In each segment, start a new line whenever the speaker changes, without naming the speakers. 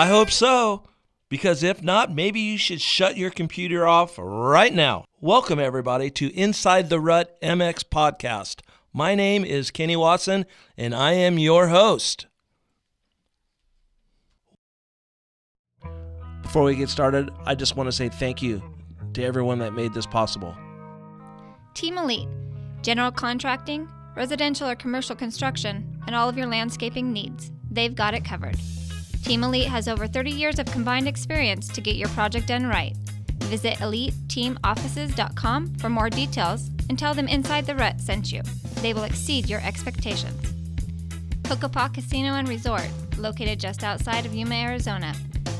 I hope so, because if not, maybe you should shut your computer off right now. Welcome, everybody, to Inside the Rut MX podcast. My name is Kenny Watson, and I am your host. Before we get started, I just want to say thank you to everyone that made this possible.
Team Elite, general contracting, residential or commercial construction, and all of your landscaping needs. They've got it covered. Team Elite has over 30 years of combined experience to get your project done right. Visit EliteTeamOffices.com for more details and tell them Inside the Rut sent you. They will exceed your expectations. Cocopah Casino and Resort, located just outside of Yuma, Arizona.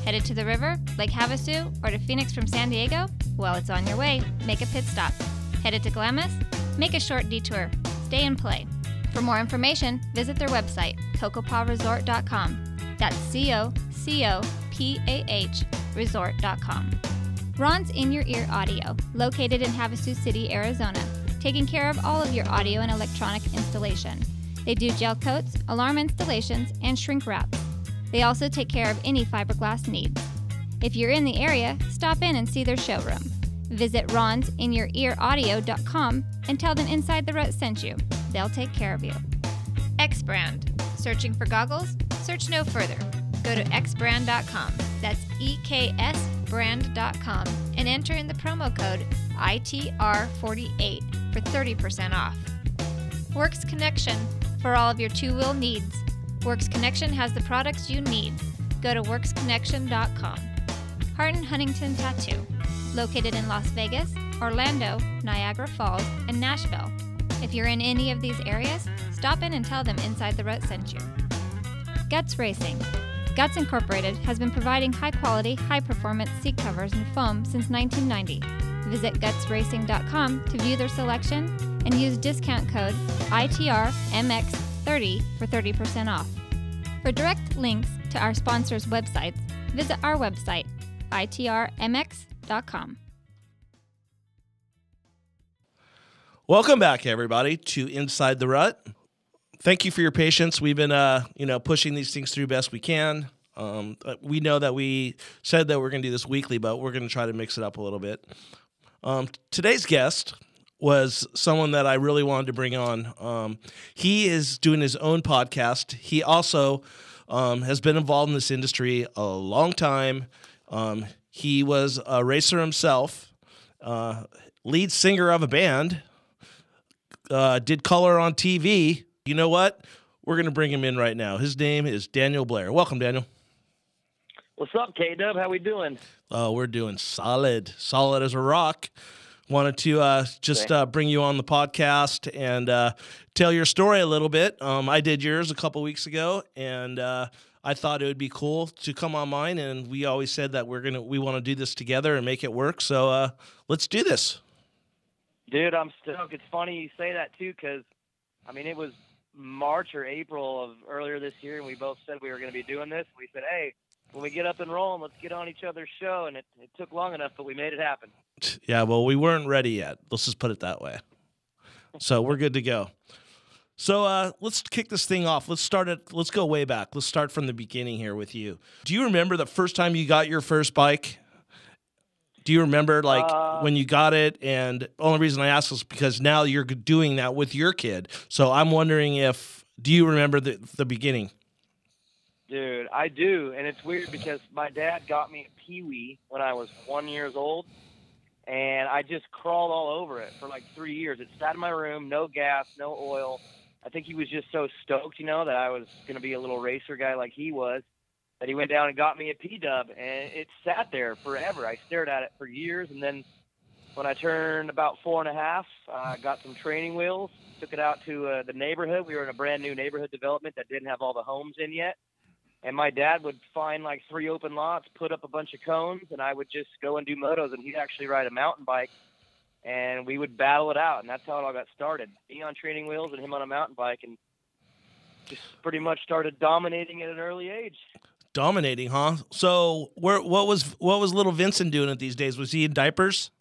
Headed to the river, Lake Havasu, or to Phoenix from San Diego? Well, it's on your way. Make a pit stop. Headed to Glamis? Make a short detour. Stay and play. For more information, visit their website, cocopahresort.com. That's COCOPAH resort.com. Ron's In Your Ear Audio, located in Havasu City, Arizona, taking care of all of your audio and electronic installation. They do gel coats, alarm installations, and shrink wraps. They also take care of any fiberglass needs. If you're in the area, stop in and see their showroom. Visit ronsinyourEaraudio.com and tell them Inside the Rut sent you. They'll take care of you. X Brand. Searching for goggles? Search no further. Go to xbrand.com. That's EKSbrand.com and enter in the promo code ITR48 for 30% off. Works Connection. For all of your two-wheel needs. Works Connection has the products you need. Go to worksconnection.com. Hart & Huntington Tattoo. Located in Las Vegas, Orlando, Niagara Falls, and Nashville. If you're in any of these areas, stop in and tell them Inside the Rut sent you. Guts Racing. Guts Incorporated has been providing high-quality, high-performance seat covers and foam since 1990. Visit gutsracing.com to view their selection and use discount code ITRMX30 for 30% off. For direct links to our sponsors' websites, visit our website, ITRMX.com.
Welcome back, everybody, to Inside the Rut. Thank you for your patience. We've been, pushing these things through best we can. We know that we said that we're going to do this weekly, but we're going to try to mix it up a little bit. Today's guest was someone that I really wanted to bring on. He is doing his own podcast. He also has been involved in this industry a long time. He was a racer himself, lead singer of a band, did color on TV. You know what? We're going to bring him in right now. His name is Daniel Blair. Welcome, Daniel.
What's up, K-Dub? How we doing?
We're doing solid as a rock. Wanted to bring you on the podcast and tell your story a little bit. I did yours a couple weeks ago, and I thought it would be cool to come on mine. And we always said that we want to do this together and make it work. So let's do this,
dude. I'm stoked. It's funny you say that too, because it was March or April of earlier this year, and we both said we were going to be doing this. We said, hey, when we get up and rolling, let's get on each other's show, and it took long enough, but we made it happen.
Yeah, well, we weren't ready yet. Let's just put it that way. So we're good to go. So let's kick this thing off. Let's go way back. Let's start from the beginning here with you. Do you remember the first time you got your first bike? Do you remember, when you got it? And the only reason I ask is because now you're doing that with your kid. So I'm wondering do you remember the beginning?
Dude, I do. And it's weird because my dad got me a Pee-wee when I was 1 year old. And I just crawled all over it for like 3 years. It sat in my room, no gas, no oil. I think he was just so stoked, that I was going to be a little racer guy like he was, that he went down and got me a P-dub, and it sat there forever. I stared at it for years, and then when I turned about 4.5, I got some training wheels, took it out to the neighborhood. We were in a brand new neighborhood development that didn't have all the homes in yet, and my dad would find like 3 open lots, put up a bunch of cones, and I would just go and do motos, and he'd actually ride a mountain bike, and we would battle it out, and that's how it all got started. Me on training wheels and him on a mountain bike, and just pretty much started dominating at an early age.
Dominating, huh? So what was little Vincent doing at these days? Was he in diapers?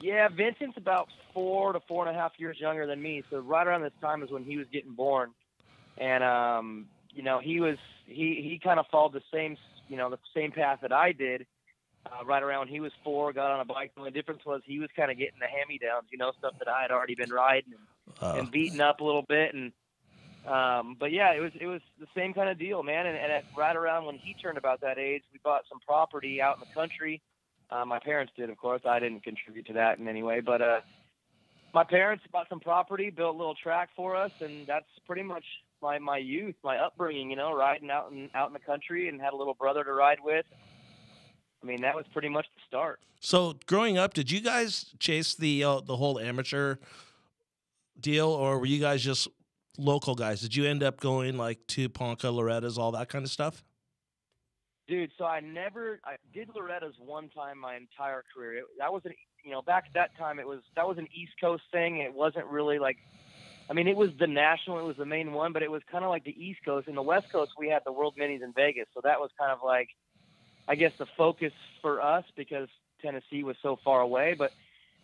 Yeah, Vincent's about 4 to 4.5 years younger than me. So right around this time is when he was getting born. And he kind of followed the same path that I did. Right around when he was 4, got on a bike. The only difference was he was kind of getting the hand-me-downs, stuff that I had already been riding and beating up a little bit. And but yeah, it was the same kind of deal, man. And right around when he turned about that age, we bought some property out in the country. My parents did, of course. I didn't contribute to that in any way, but my parents bought some property, built a little track for us, and that's pretty much my youth, my upbringing. Riding out in the country, and had a little brother to ride with. I mean, that was pretty much the start.
So growing up, did you guys chase the whole amateur deal, or were you guys just local guys? Did you end up going like to Ponca, Loretta's, all that kind of stuff?
Dude, so I did Loretta's one time my entire career. That was back at that time, that was an East Coast thing. It wasn't really like, it was the national, it was the main one, but it was kind of like the East Coast. In the West Coast, we had the World Minis in Vegas. So that was kind of like, I guess, the focus for us because Tennessee was so far away. But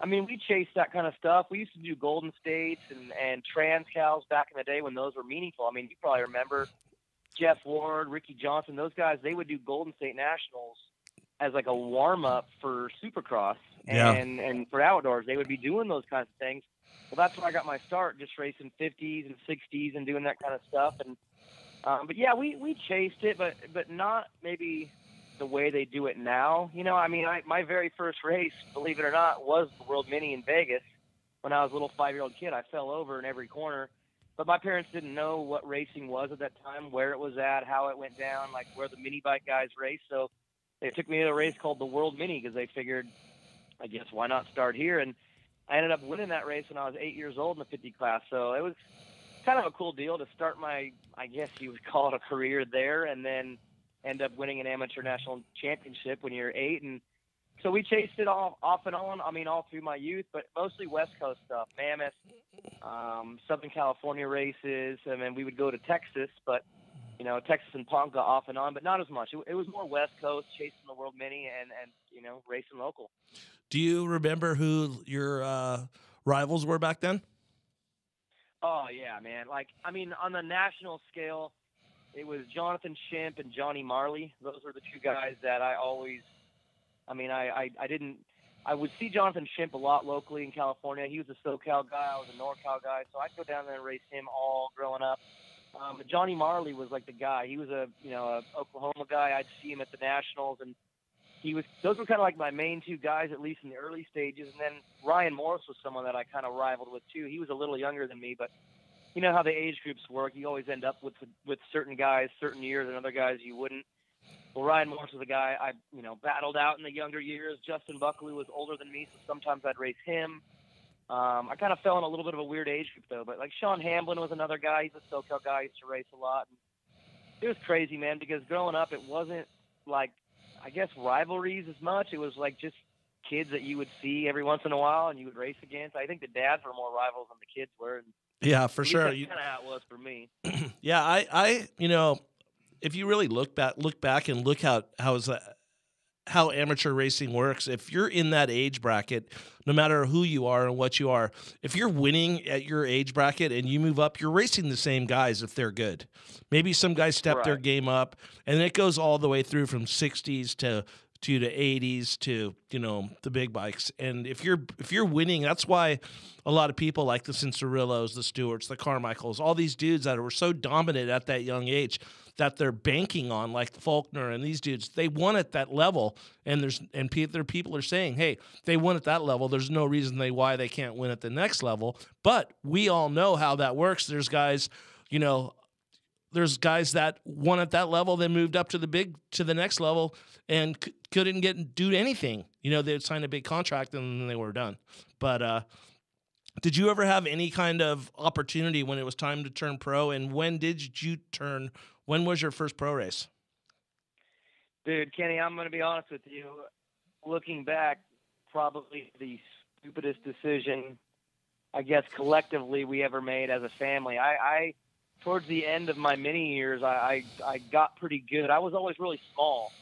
we chased that kind of stuff. We used to do Golden States and Trans-Cals back in the day when those were meaningful. You probably remember Jeff Ward, Ricky Johnson, those guys, they would do Golden State Nationals as like a warm-up for Supercross and for outdoors. They would be doing those kinds of things. Well, that's where I got my start, just racing 50s and 60s and doing that kind of stuff. And but yeah, we chased it, but not maybe the way they do it now. My very first race, believe it or not, was the World Mini in Vegas. When I was a little 5-year-old kid, I fell over in every corner. But my parents didn't know what racing was at that time, where it was at, how it went down, like where the mini bike guys raced. So they took me to a race called the World Mini because they figured, I guess, why not start here? And I ended up winning that race when I was 8 years old in the 50 class. So it was kind of a cool deal to start my, I guess you would call it a career there, and then end up winning an amateur national championship when you're 8. And so we chased it all off and on, all through my youth, but mostly West Coast stuff, Mammoth, Southern California races. And then we would go to Texas, but, Texas and Ponca off and on, but not as much. It was more West Coast, chasing the World Mini and racing local.
Do you remember who your rivals were back then?
Oh, yeah, man. On the national scale, it was Jonathan Shimp and Johnny Marley. Those were the two guys that I always, I would see Jonathan Shimp a lot locally in California. He was a SoCal guy. I was a NorCal guy. So I'd go down there and race him all growing up. But Johnny Marley was like the guy. He was a Oklahoma guy. I'd see him at the Nationals, and those were kind of like my main two guys, at least in the early stages. And then Ryan Morris was someone that I kind of rivaled with too. He was a little younger than me, but you know how the age groups work. You always end up with certain guys, certain years, and other guys you wouldn't. Well, Ryan Morris was a guy I battled out in the younger years. Justin Buckley was older than me, so sometimes I'd race him. I kind of fell in a little bit of a weird age group, though. But, like, Sean Hamblin was another guy. He's a SoCal guy. He used to race a lot. And it was crazy, man, because growing up it wasn't, like, I guess rivalries as much. It was, like, just kids that you would see every once in a while and you would race against. I think the dads were more rivals than the kids were. And
yeah, for sure.
That's kind of how it was for me.
Yeah, I if you really look back and look how amateur racing works, if you're in that age bracket, no matter who you are and what you are, if you're winning at your age bracket and you move up, you're racing the same guys if they're good. Maybe some guys step their game up, and it goes all the way through from 60s to 80s to the big bikes. And if you're winning, that's why a lot of people like the Cincerillos, the Stewarts, the Carmichaels, all these dudes that were so dominant at that young age that they're banking on, like Faulkner and these dudes, they won at that level. And people are saying, hey, they won at that level. There's no reason why they can't win at the next level. But we all know how that works. There's guys, there's guys that won at that level, then moved up to the next level and couldn't do anything. They'd sign a big contract and then they were done. But did you ever have any kind of opportunity when it was time to turn pro? And when did you turn? When was your first pro race?
Dude, Kenny, I'm going to be honest with you. Looking back, probably the stupidest decision, I guess, collectively we ever made as a family. I towards the end of my mini years, I got pretty good. I was always really small.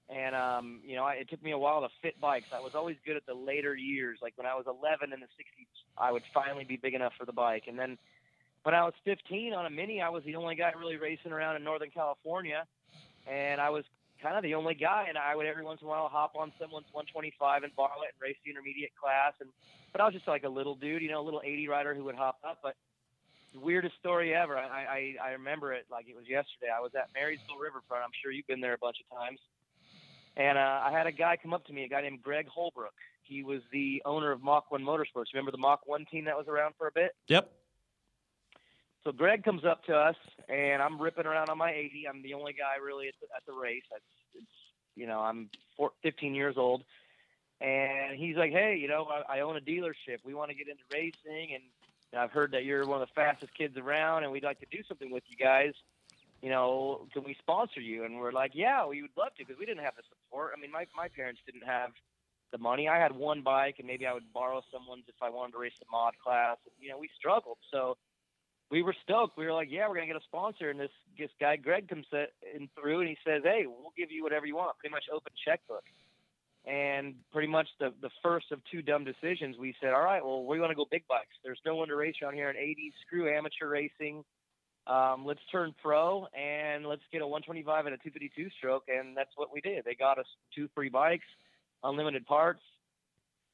And, it took me a while to fit bikes. I was always good at the later years. Like when I was 11 in the 60s, I would finally be big enough for the bike. And then when I was 15 on a Mini, I was the only guy really racing around in Northern California, and I was kind of the only guy. And I would every once in a while hop on someone's 125 and borrow it and race the intermediate class. But I was just like a little dude, a little 80 rider who would hop up. But the weirdest story ever. I remember it like it was yesterday. I was at Marysville Riverfront. I'm sure you've been there a bunch of times. And I had a guy come up to me, a guy named Greg Holbrook. He was the owner of Mach 1 Motorsports. Remember the Mach 1 team that was around for a bit?
Yep.
So Greg comes up to us, and I'm ripping around on my 80. I'm the only guy really at the race. I'm 15 years old. And he's like, hey, I own a dealership. We want to get into racing, and I've heard that you're one of the fastest kids around, and we'd like to do something with you guys. Can we sponsor you? And we're like, yeah, we would love to, because we didn't have the support. I mean, my parents didn't have the money. I had one bike, and maybe I would borrow someone's if I wanted to race the mod class. And, we struggled. So we were stoked. We were like, yeah, we're going to get a sponsor. And this guy, Greg, comes in through, and he says, hey, we'll give you whatever you want, pretty much open checkbook. And pretty much the first of two dumb decisions, we said, all right, well, we want to go big bikes. There's no one to race around here in 80s. Screw amateur racing. Let's turn pro, and let's get a 125 and a 252 stroke. And that's what we did. They got us 2 free bikes, unlimited parts.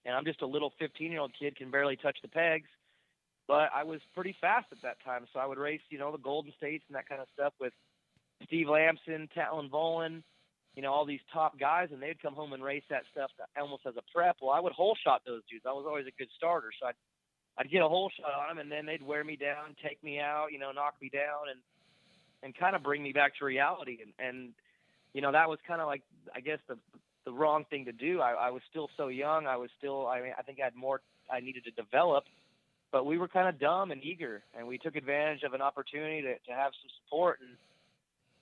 And I'm just a little 15-year-old kid, can barely touch the pegs. But I was pretty fast at that time, so I would race, the Golden States and that kind of stuff with Steve Lamson, Talon Volin, all these top guys, and they'd come home and race that stuff almost as a prep. Well, I would hole shot those dudes. I was always a good starter, so I'd get a hole shot on them, and then they'd wear me down, take me out, knock me down, and kind of bring me back to reality. And that was kind of like, I guess, the wrong thing to do. I was still so young. I think I had more I needed to develop. But we were kind of dumb and eager, and we took advantage of an opportunity to have some support, and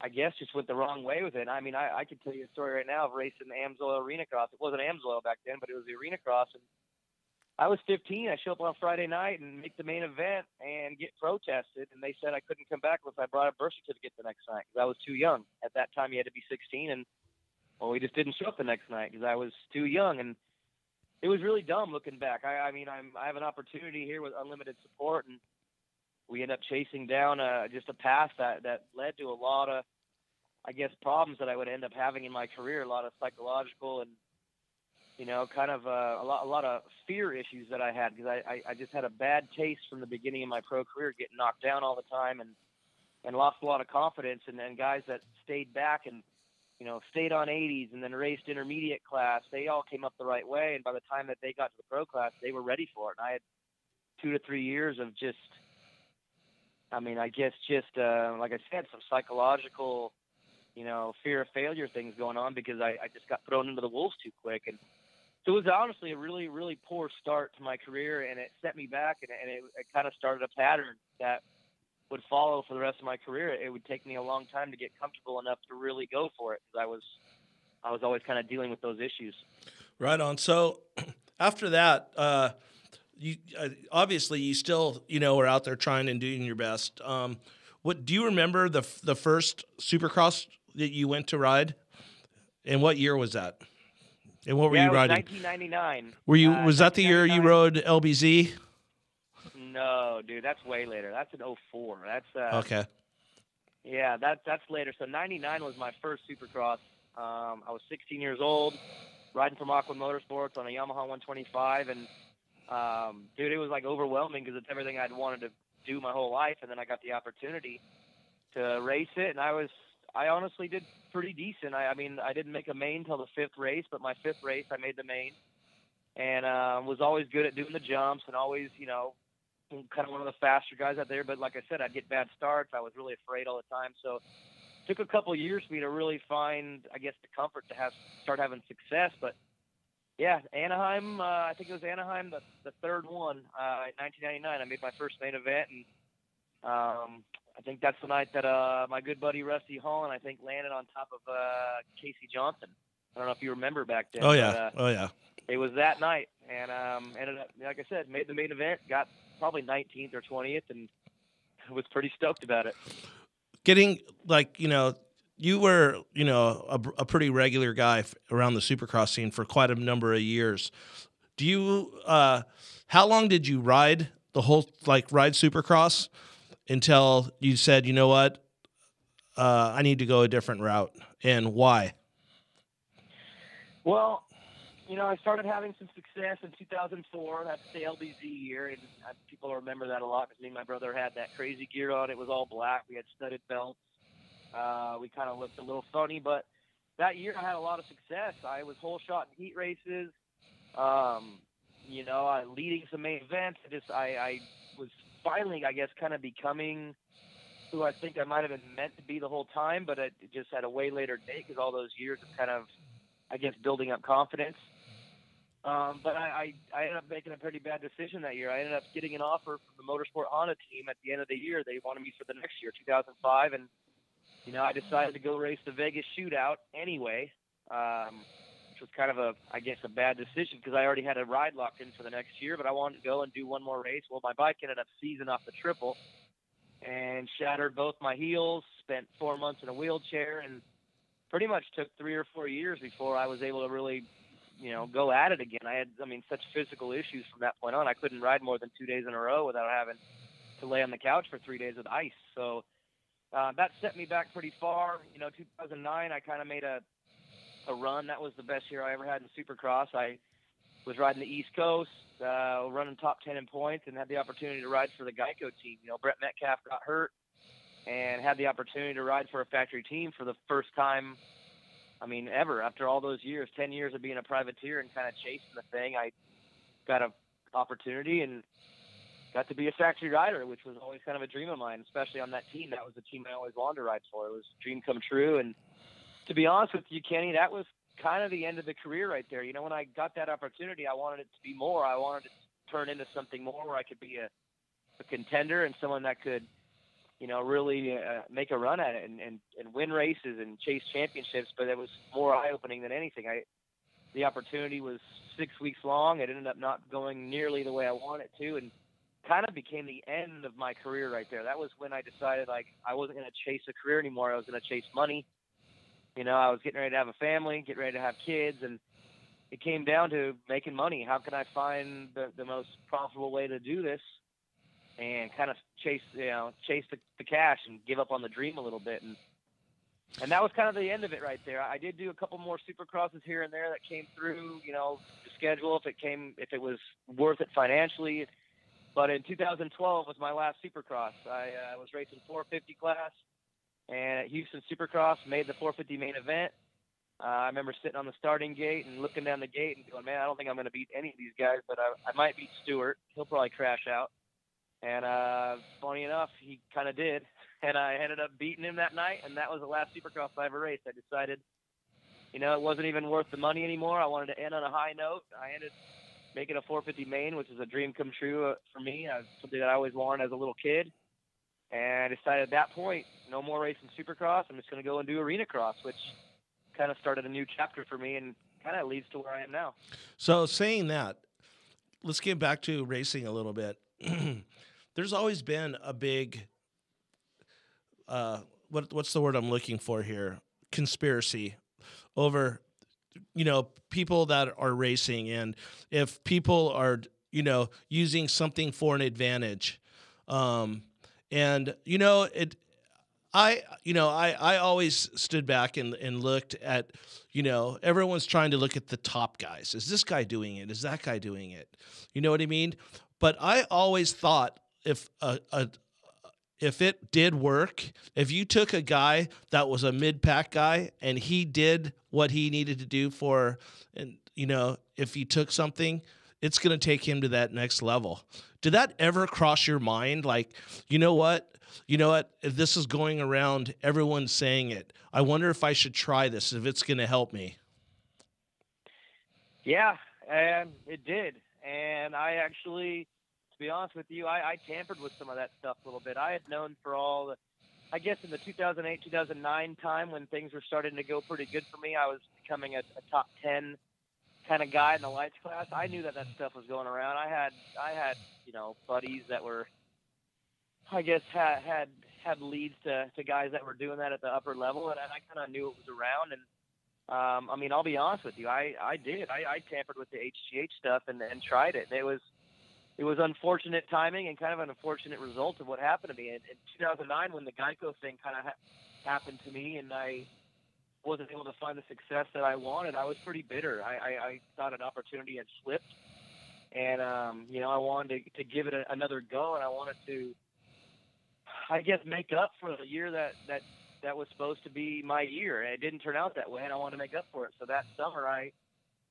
I guess just went the wrong way with it. I mean, I could tell you a story right now of racing the Amsoil Arena Cross. It wasn't Amsoil back then, but it was the Arena Cross. And I was 15. I show up on Friday night and make the main event and get protested, and they said I couldn't come back unless I brought a birth certificate the next night because I was too young. At that time, you had to be 16, and we just didn't show up the next night because I was too young. And it was really dumb looking back. I have an opportunity here with unlimited support, and we end up chasing down just a path that led to a lot of, I guess, problems that I would end up having in my career, a lot of psychological and, kind of a lot of fear issues that I had because I just had a bad taste from the beginning of my pro career, getting knocked down all the time and lost a lot of confidence. And then guys that stayed back and, stayed on 80s and then raced intermediate class, they all came up the right way. And by the time that they got to the pro class, they were ready for it. And I had 2 to 3 years of just, like I said, some psychological, fear of failure things going on because I just got thrown into the wolves too quick. And so it was honestly a really, really poor start to my career, and it set me back, and it kind of started a pattern that would follow for the rest of my career. It would take me a long time to get comfortable enough to really go for it because I was always kind of dealing with those issues. Right on.
So after that, you obviously you still were out there trying and doing your best. What do you remember the first Supercross that you went to ride, and what year was that? And what were you riding?
1999.
Was that the year you rode LBZ?
No, dude, that's way later. That's an 04. That's
okay.
Yeah, that's later. So 99 was my first Supercross. I was 16 years old, riding for Mach 1 Motorsports on a Yamaha 125, and dude, it was like overwhelming because it's everything I'd wanted to do my whole life, and then I got the opportunity to race it, and I honestly did pretty decent. I didn't make a main till the 5th race, but my 5th race I made the main, and was always good at doing the jumps and always, kind of one of the faster guys out there. But like I said, I'd get bad starts. I was really afraid all the time. So it took a couple of years for me to really find, I guess, the comfort to start having success. But yeah, Anaheim, I think it was Anaheim, the third one, in 1999. I made my first main event, and I think that's the night that my good buddy Rusty Holland, I think, landed on top of Casey Johnson. I don't know if you remember back then.
Oh, yeah. Oh, yeah.
It was that night, and ended up, like I said, made the main event, got probably 19th or 20th, and was pretty stoked about it.
Getting, you were, a pretty regular guy around the Supercross scene for quite a number of years. Do you, how long did you ride the whole, ride Supercross? until you said, you know what, I need to go a different route, and why?
Well, I started having some success in 2004. That's the LBZ year, and people remember that a lot because me and my brother had that crazy gear on. It was all black. We had studded belts. We kind of looked a little funny, but that year I had a lot of success. I was whole shot in heat races. Leading some main events. I was finally, I guess, kind of becoming who I think I might have been meant to be the whole time, but it just had a way later date because all those years of kind of, I guess, building up confidence. But I ended up making a pretty bad decision that year. I ended up getting an offer from the Motorsport Honda team at the end of the year. They wanted me for the next year, 2005, and I decided to go race the Vegas shootout anyway, which was kind of a bad decision because I already had a ride locked in for the next year, but I wanted to go and do one more race. Well, my bike ended up seizing off the triple and shattered both my heels, spent 4 months in a wheelchair, and pretty much took 3 or 4 years before I was able to really, go at it again. I had, such physical issues from that point on. I couldn't ride more than 2 days in a row without having to lay on the couch for 3 days with ice. So that set me back pretty far. 2009, I kind of made a run. That was the best year I ever had in Supercross. I was riding the East Coast, running top 10 in points, and had the opportunity to ride for the Geico team. Brett Metcalf got hurt and had the opportunity to ride for a factory team for the first time, ever. After all those years, 10 years of being a privateer and kind of chasing the thing, I got an opportunity and got to be a factory rider, which was always kind of a dream of mine, especially on that team. That was the team I always wanted to ride for. It was a dream come true. And to be honest with you, Kenny, that was kind of the end of the career right there. When I got that opportunity, I wanted it to be more. I wanted it to turn into something more where I could be a contender and someone that could, really make a run at it and win races and chase championships. But it was more eye-opening than anything. The opportunity was 6 weeks long. It ended up not going nearly the way I wanted it to, and kind of became the end of my career right there. That was when I decided, I wasn't going to chase a career anymore. I was going to chase money. I was getting ready to have a family, getting ready to have kids, and it came down to making money. How can I find the most profitable way to do this and kind of chase the cash and give up on the dream a little bit? And that was kind of the end of it right there. I did do a couple more Supercrosses here and there that came through, the schedule, if it was worth it financially. But in 2012 was my last Supercross. I was racing 450 class. And at Houston Supercross, made the 450 main event. I remember sitting on the starting gate and looking down the gate and going, man, I don't think I'm going to beat any of these guys, but I might beat Stewart. He'll probably crash out. And funny enough, he kind of did. And I ended up beating him that night, and that was the last Supercross I ever raced. I decided, it wasn't even worth the money anymore. I wanted to end on a high note. I ended making a 450 main, which is a dream come true for me. Something that I always wanted as a little kid. And I decided at that point, no more racing Supercross. I'm just going to go and do arena cross, which kind of started a new chapter for me and kind of leads to where I am now.
So saying that, let's get back to racing a little bit. There's always been a big, what's the word I'm looking for here? Conspiracy over, people that are racing, and if people are, using something for an advantage. I always stood back and looked at, everyone's trying to look at the top guys. Is this guy doing it? Is that guy doing it? You know what I mean? But I always thought if it did work, if you took a guy that was a mid-pack guy and he did what he needed to do if he took something, it's going to take him to that next level. Did that ever cross your mind? Like, you know what? If this is going around, everyone's saying it. I wonder if I should try this, if it's going to help me.
Yeah, and it did. And I actually, to be honest with you, I tampered with some of that stuff a little bit. I had known for I guess in the 2008, 2009 time when things were starting to go pretty good for me, I was becoming a top 10 kind of guy in the lights class. I knew that stuff was going around. I had buddies that were, I guess, had leads to guys that were doing that at the upper level, and I kind of knew it was around. And I'll be honest with you, I did. I tampered with the HGH stuff and tried it. It was it was unfortunate timing and kind of an unfortunate result of what happened to me. In 2009, when the Geico thing kind of happened to me and I wasn't able to find the success that I wanted, I was pretty bitter. I thought an opportunity had slipped, and you know, I wanted to give it another go, and I wanted to, I guess, make up for the year that was supposed to be my year, and it didn't turn out that way, and I wanted to make up for it. So that summer, I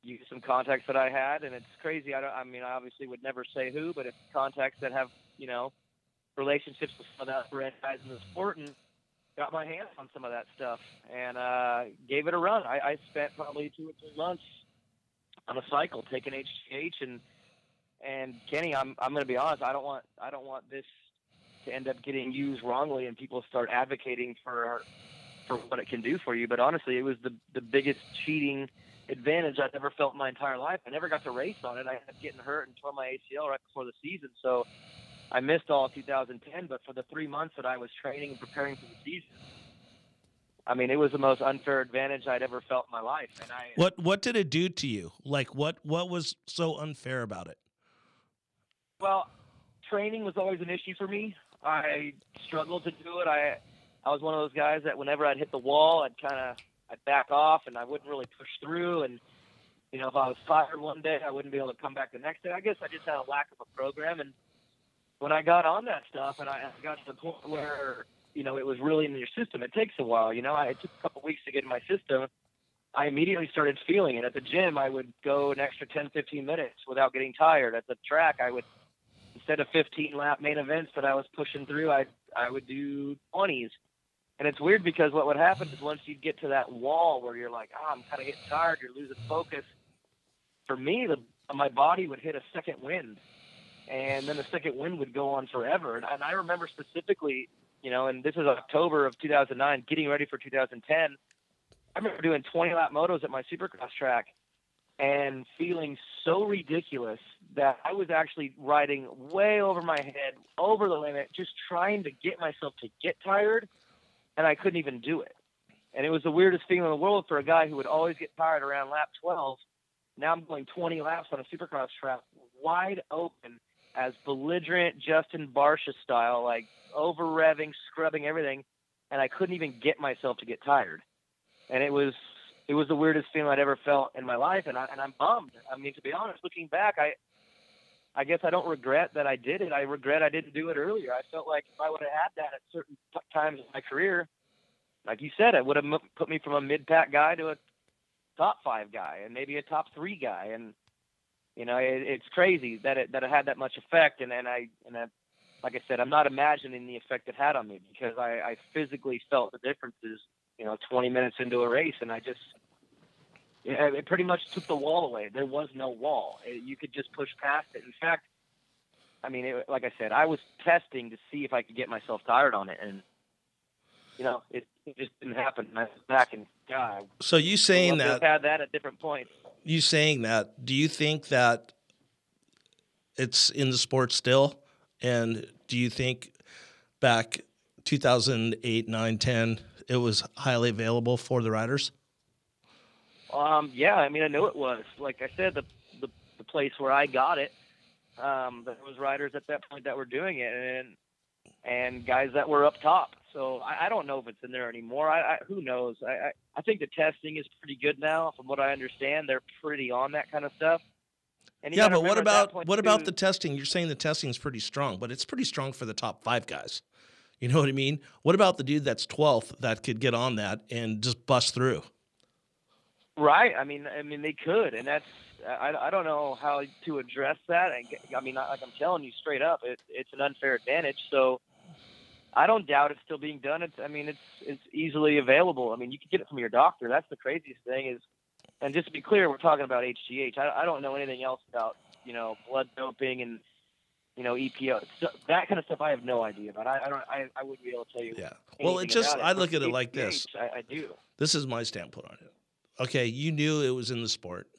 used some contacts that I had, and it's crazy. I mean, I obviously would never say who, but it's contacts that have, you know, relationships with some of the upper end guys in the sport, and got my hands on some of that stuff, and gave it a run. I spent probably 2 or 3 months on a cycle taking HGH, and Kenny, I'm going to be honest. I don't want this to end up getting used wrongly, and people start advocating for what it can do for you. But honestly, it was the biggest cheating advantage I've ever felt in my entire life. I never got to race on it. I ended up getting hurt and tore my ACL right before the season, so I missed all of 2010. But for the 3 months that I was training and preparing for the season, I mean, it was the most unfair advantage I'd ever felt in my life. And
what did it do to you? Like, what was so unfair about it?
Well, training was always an issue for me. I struggled to do it. I was one of those guys that whenever I'd hit the wall, I'd back off, and I wouldn't really push through. And, you know, if I was fired one day, I wouldn't be able to come back the next day. I guess I just had a lack of a program. And when I got on that stuff, and I got to the point where, you know, it was really in your system, it takes a while. You know, it took a couple weeks to get in my system. I immediately started feeling it. At the gym, I would go an extra 10, 15 minutes without getting tired. At the track, I would, instead of 15-lap main events that I was pushing through, I would do 20s. And it's weird because what would happen is once you get to that wall where you're like, I'm kind of getting tired, you're losing focus, for me, my body would hit a second wind. And then the second wind would go on forever. And I remember specifically, you know, and this is October of 2009, getting ready for 2010. I remember doing 20-lap motos at my Supercross track and feeling so ridiculous that I was actually riding way over my head, over the limit, just trying to get myself to get tired, and I couldn't even do it. And it was the weirdest thing in the world for a guy who would always get tired around lap 12. Now I'm going 20 laps on a Supercross track, wide open, as belligerent Justin Barsha style, like over-revving, scrubbing everything, and I couldn't even get myself to get tired. And it was the weirdest feeling I'd ever felt in my life, and I'm bummed. I mean, to be honest, looking back, I guess I don't regret that I did it. I regret I didn't do it earlier. I felt like if I would have had that at certain times in my career, like you said, it would have put me from a mid-pack guy to a top 5 guy and maybe a top 3 guy. And, you know, it's crazy that it had that much effect. And I, like I said, I'm not imagining the effect it had on me because I physically felt the differences, you know, 20 minutes into a race. And it pretty much took the wall away. There was no wall. You could just push past it. In fact, I mean, like I said, I was testing to see if I could get myself tired on it. And, you know, it just didn't happen. And I was back and, God.
So you saying that,
had that at different points.
You saying that, do you think that it's in the sport still? And do you think back 2008, 9, 10, it was highly available for the riders?
Yeah, I mean, I know it was. Like I said, the place where I got it, there was riders at that point that were doing it, and guys that were up top. So I don't know if it's in there anymore. Who knows? I think the testing is pretty good now. From what I understand, they're pretty on that kind of stuff. And
yeah, but what about the testing? You're saying the testing is pretty strong, but it's pretty strong for the top 5 guys. You know what I mean? What about the dude that's 12th that could get on that and just bust through?
Right. I mean, they could, and that's I don't know how to address that. I mean, like I'm telling you straight up, it's an unfair advantage. So I don't doubt it's still being done. It's easily available. I mean, you can get it from your doctor. That's the craziest thing is, and just to be clear, we're talking about HGH. I don't know anything else about, you know, blood doping and, you know, EPO. So that kind of stuff I have no idea about. I wouldn't be able to tell you.
Yeah. Well, I look at it like
HGH,
this.
I do.
This is my standpoint on it. Okay, you knew it was in the sport,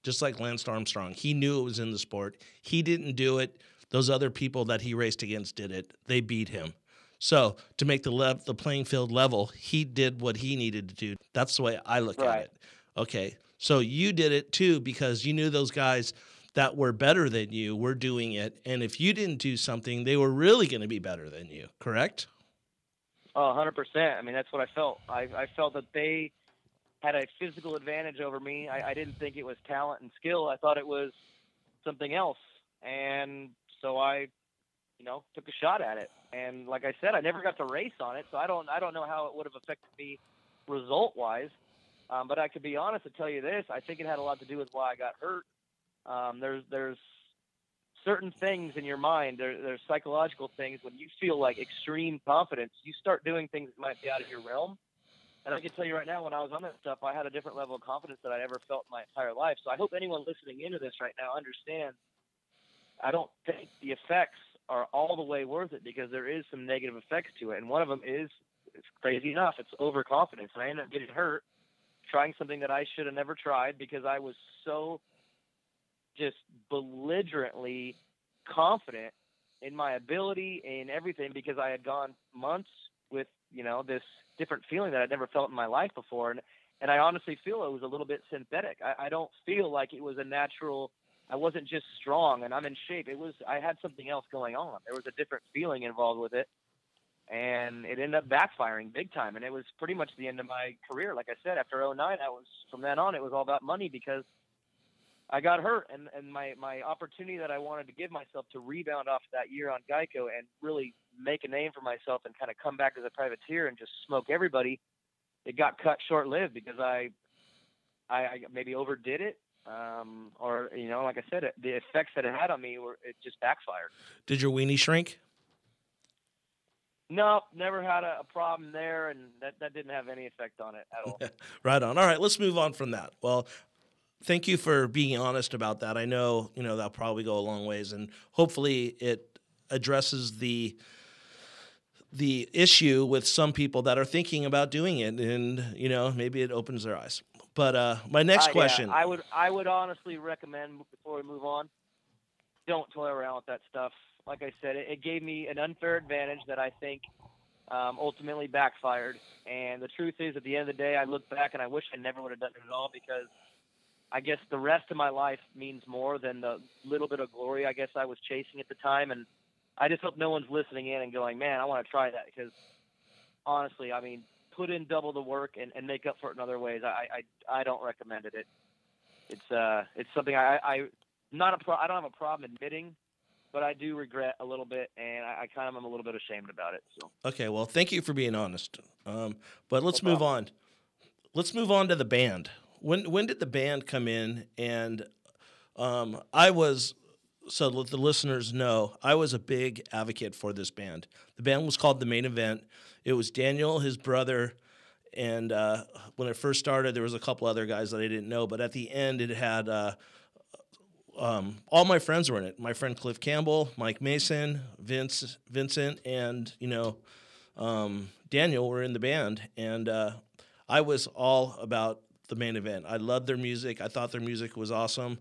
just like Lance Armstrong. He knew it was in the sport. He didn't do it. Those other people that he raced against did it. They beat him. So to make the playing field level, he did what he needed to do. That's the way I look at it. Okay, so you did it too because you knew those guys that were better than you were doing it. And if you didn't do something, they were really going to be better than you. Correct?
Oh, 100%. I mean, that's what I felt. I felt that they had a physical advantage over me. I didn't think it was talent and skill. I thought it was something else. And so I, took a shot at it. And like I said, I never got to race on it. So I don't know how it would have affected me result wise. But I could be honest and tell you this. I think it had a lot to do with why I got hurt. There's certain things in your mind. There's psychological things. When you feel like extreme confidence, you start doing things that might be out of your realm. And I can tell you right now, when I was on that stuff, I had a different level of confidence that I ever felt in my entire life. So I hope anyone listening into this right now understands I don't think the effects are all the way worth it, because there is some negative effects to it. And one of them is, it's crazy enough, it's overconfidence. And I ended up getting hurt trying something that I should have never tried, because I was so just belligerently confident in my ability and everything, because I had gone months with, this different feeling that I'd never felt in my life before. And I honestly feel it was a little bit synthetic. I don't feel like it was a natural. I wasn't just strong and I'm in shape. I had something else going on. There was a different feeling involved with it, and it ended up backfiring big time. And it was pretty much the end of my career. Like I said, after 2009, from then on, it was all about money, because I got hurt, and my opportunity that I wanted to give myself to rebound off that year on Geico and really make a name for myself and kind of come back as a privateer and just smoke everybody, it got cut short-lived, because I maybe overdid it. Or, like I said, the effects that it had on me it just backfired.
Did your weenie shrink?
No, never had a problem there, and that didn't have any effect on it at all.
Right on. All right, let's move on from that. Well, thank you for being honest about that. I know, that'll probably go a long ways, and hopefully it addresses the issue with some people that are thinking about doing it, and, maybe it opens their eyes. But my next question.
Yeah, I would honestly recommend, before we move on, don't toy around with that stuff. Like I said, it gave me an unfair advantage that I think ultimately backfired. And the truth is, at the end of the day, I look back and I wish I never would have done it at all, because I guess the rest of my life means more than the little bit of glory I guess I was chasing at the time. And I just hope no one's listening in and going, man, I want to try that, because honestly, I mean, put in double the work and make up for it in other ways. I don't recommend it. It's something I don't have a problem admitting, but I do regret a little bit, and I kind of am a little bit ashamed about it. So. Okay,
well, thank you for being honest. But let's move on. Let's move on to the band. When did the band come in? And so let the listeners know, I was a big advocate for this band. The band was called The Main Event. It was Daniel, his brother, and when it first started, there was a couple other guys that I didn't know, but at the end, it had all my friends were in it. My friend Cliff Campbell, Mike Mason, Vincent, and Daniel were in the band, and I was all about The Main Event. I loved their music. I thought their music was awesome.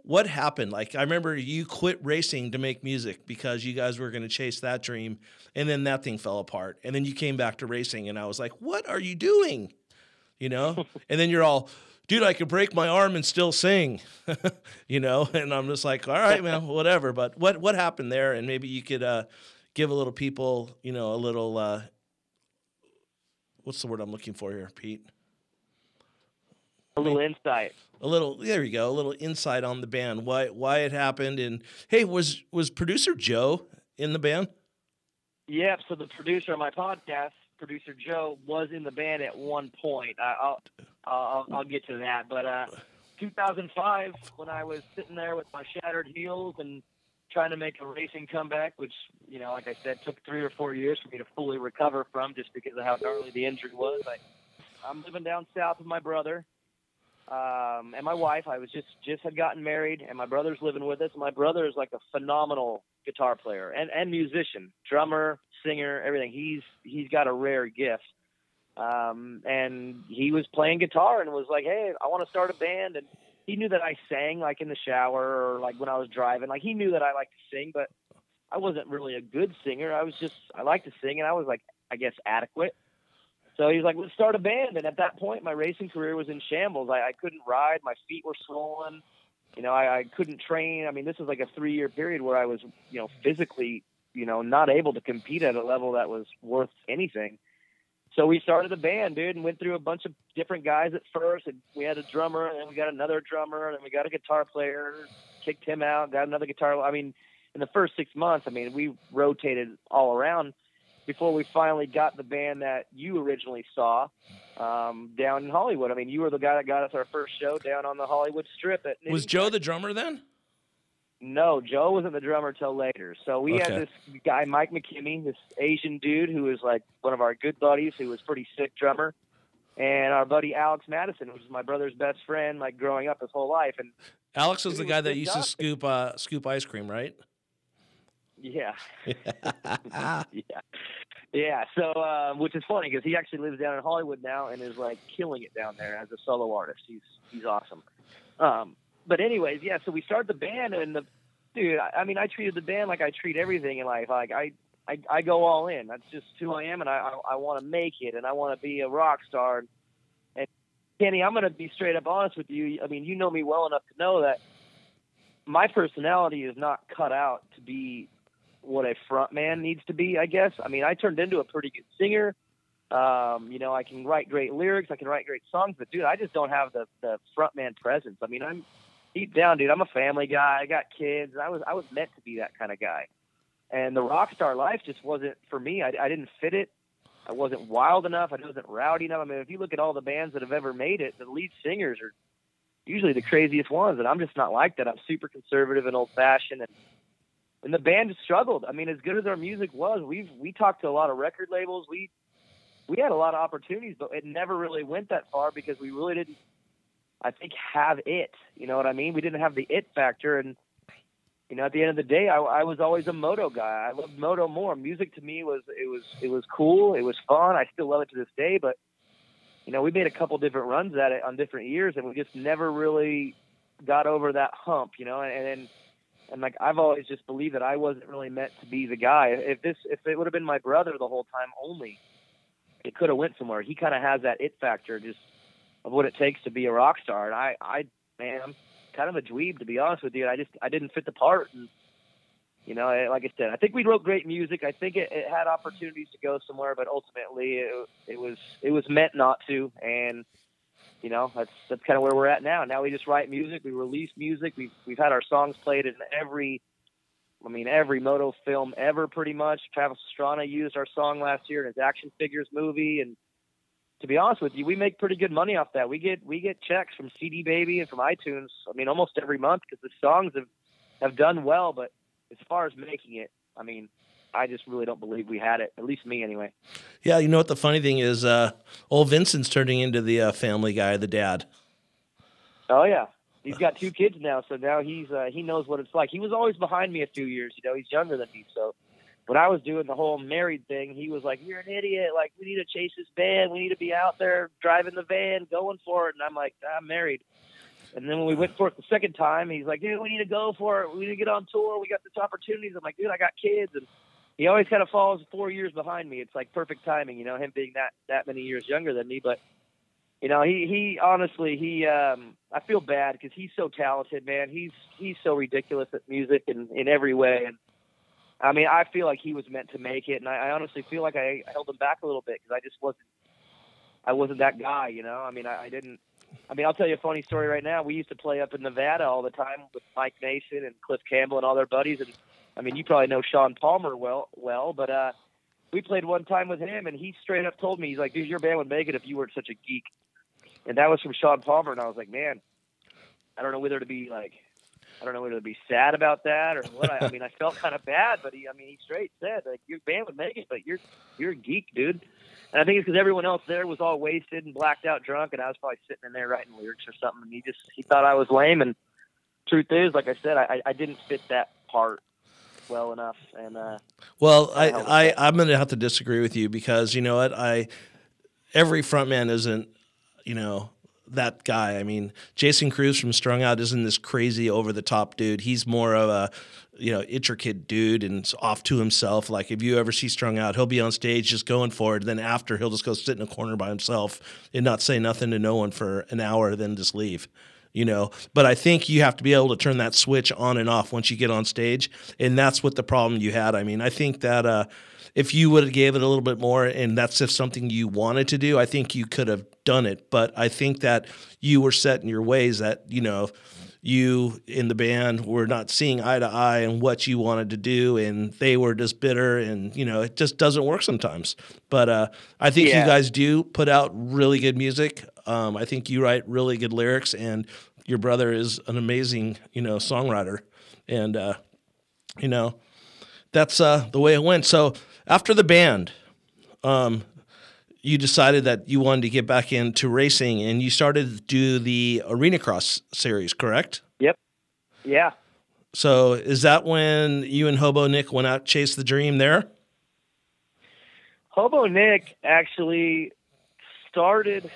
What happened? Like, I remember you quit racing to make music because you guys were going to chase that dream, and then that thing fell apart. And then you came back to racing, and I was like, what are you doing? And then you're all, dude, I could break my arm and still sing, and I'm just like, all right, man, whatever. But what happened there? And maybe you could give a little people, a little, what's the word I'm looking for here, Pete?
A little insight.
There you go. A little insight on the band, why it happened. And hey, was producer Joe in the band?
Yeah. So the producer of my podcast, producer Joe, was in the band at one point. I'll get to that. But 2005, when I was sitting there with my shattered heels and trying to make a racing comeback, which, like I said, took 3 or 4 years for me to fully recover from, just because of how gnarly the injury was. I'm living down south with my brother. And my wife. I was just had gotten married, and my brother's living with us. My brother is like a phenomenal guitar player and musician, drummer, singer, everything. He's got a rare gift. And he was playing guitar and was like, hey, I want to start a band. And he knew that I sang like in the shower or like when I was driving. Like, he knew that I liked to sing, but I wasn't really a good singer. I liked to sing, and I was like, I guess, adequate. So he was like, let's start a band. And at that point, my racing career was in shambles. I couldn't ride. My feet were swollen. I couldn't train. I mean, this was like a 3-year period where I was, physically, not able to compete at a level that was worth anything. So we started a band, dude, and went through a bunch of different guys at first. And we had a drummer, and then we got another drummer, and then we got a guitar player, kicked him out, got another guitar. I mean, in the first 6 months, we rotated all around before we finally got the band that you originally saw down in Hollywood. I mean, you were the guy that got us our first show down on the Hollywood Strip.
Was Joe the drummer then?
No, Joe wasn't the drummer till later. So we had this guy, Mike McKimmey, this Asian dude who was like one of our good buddies, who was pretty sick drummer, and our buddy Alex Madison, who was my brother's best friend, like growing up his whole life. And
Alex was the guy that used to scoop ice cream, right?
Yeah. Yeah. So, which is funny because he actually lives down in Hollywood now and is like killing it down there as a solo artist. He's awesome. But anyways, yeah. So we started the band, and I treated the band like I treat everything in life. Like I go all in. That's just who I am, and I want to make it, and I want to be a rock star. And Kenny, I'm going to be straight up honest with you. I mean, you know me well enough to know that my personality is not cut out to be what a front man needs to be, I guess. I mean, I turned into a pretty good singer. I can write great lyrics. I can write great songs, but dude, I just don't have the front man presence. I mean, I'm deep down, dude, I'm a family guy. I got kids. I was meant to be that kind of guy. And the rock star life just wasn't for me. I didn't fit it. I wasn't wild enough. I wasn't rowdy enough. I mean, if you look at all the bands that have ever made it, the lead singers are usually the craziest ones. And I'm just not like that. I'm super conservative and old fashioned. And the band just struggled. I mean, as good as our music was, we talked to a lot of record labels. We had a lot of opportunities, but it never really went that far because we really didn't, I think, have it. You know what I mean? We didn't have the it factor. And, at the end of the day, I was always a moto guy. I loved moto more. Music to me was cool. It was fun. I still love it to this day. But, we made a couple different runs at it on different years, and we just never really got over that hump, And like, I've always just believed that I wasn't really meant to be the guy. If it would have been my brother the whole time only, it could have went somewhere. He kind of has that it factor just of what it takes to be a rock star. And I'm kind of a dweeb, to be honest with you. I didn't fit the part. And, like I said, I think we wrote great music. I think it had opportunities to go somewhere, but ultimately it was meant not to. And, that's kind of where we're at now. Now we just write music. We release music. We've had our songs played in every moto film ever, pretty much. Travis Pastrana used our song last year in his action figures movie. And to be honest with you, we make pretty good money off that. We get checks from CD Baby and from iTunes. I mean, almost every month because the songs have done well. But as far as making it, I just really don't believe we had it, at least me anyway.
Yeah, you know what the funny thing is? Old Vincent's turning into the family guy, the dad.
Oh, yeah. He's got 2 kids now, so now he knows what it's like. He was always behind me a few years. He's younger than me. So when I was doing the whole married thing, he was like, "You're an idiot. Like, we need to chase this van. We need to be out there driving the van, going for it." And I'm like, "I'm married." And then when we went for it the second time, he's like, "Dude, we need to go for it. We need to get on tour. We got this opportunities." I'm like, "Dude, I got kids." And he always kind of falls 4 years behind me. It's like perfect timing, him being that many years younger than me. But, he honestly, I feel bad because he's so talented, man. He's so ridiculous at music and in every way. And I feel like he was meant to make it. And I honestly feel like I held him back a little bit because I wasn't that guy, I didn't. I'll tell you a funny story right now. We used to play up in Nevada all the time with Mike Mason and Cliff Campbell and all their buddies. And you probably know Sean Palmer well, but we played one time with him, and he straight up told me, he's like, "Dude, your band would make it if you weren't such a geek." And that was from Sean Palmer, and I was like, man, I don't know whether to be sad about that or what. I felt kind of bad, but he straight said, like, "Your band would make it, but you're a geek, dude." And I think it's because everyone else there was all wasted and blacked out drunk, and I was probably sitting in there writing lyrics or something, and he thought I was lame. And truth is, like I said, I didn't fit that part well enough. And
I'm going to have to disagree with you because you know what, every frontman isn't that guy. Jason Cruz from Strung Out isn't this crazy over the top dude. He's more of a intricate dude and off to himself. Like if you ever see Strung Out, he'll be on stage just going for it. Then after, he'll just go sit in a corner by himself and not say nothing to no one for an hour, then just leave. But I think you have to be able to turn that switch on and off once you get on stage, and that's what the problem you had. I mean, I think that if you would have gave it a little bit more, and that's just something you wanted to do, I think you could have done it. But I think that you were set in your ways that, you in the band were not seeing eye to eye on what you wanted to do, and they were just bitter, and it just doesn't work sometimes. But I think you guys do put out really good music. I think you write really good lyrics, and your brother is an amazing songwriter, and that's the way it went. So after the band, you decided that you wanted to get back into racing, and you started to do the Arena Cross series, correct?
Yep. Yeah.
So is that when you and Hobo Nick went out, chased the dream there?
Hobo Nick actually started.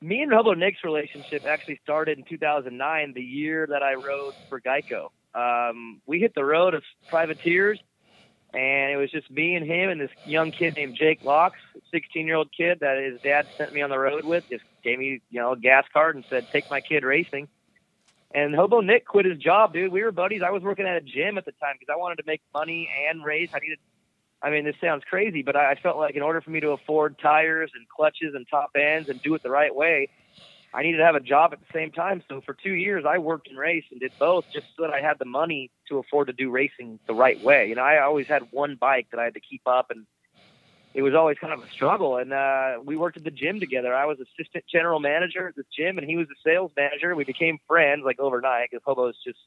Me and Hobo Nick's relationship actually started in 2009, the year that I rode for Geico. We hit the road as privateers. And it was just me and him and this young kid named Jake Locks, 16-year-old kid that his dad sent me on the road with, just gave me, a gas card and said, take my kid racing. And Hobo Nick quit his job, dude. We were buddies. I was working at a gym at the time because I wanted to make money and race. This sounds crazy, but I felt like in order for me to afford tires and clutches and top ends and do it the right way, I needed to have a job at the same time. So for 2 years, I worked and raced and did both just so that I had the money to afford to do racing the right way. I always had one bike that I had to keep up, and it was always kind of a struggle. And we worked at the gym together. I was assistant general manager at the gym, and he was the sales manager. We became friends like overnight because Hobo's just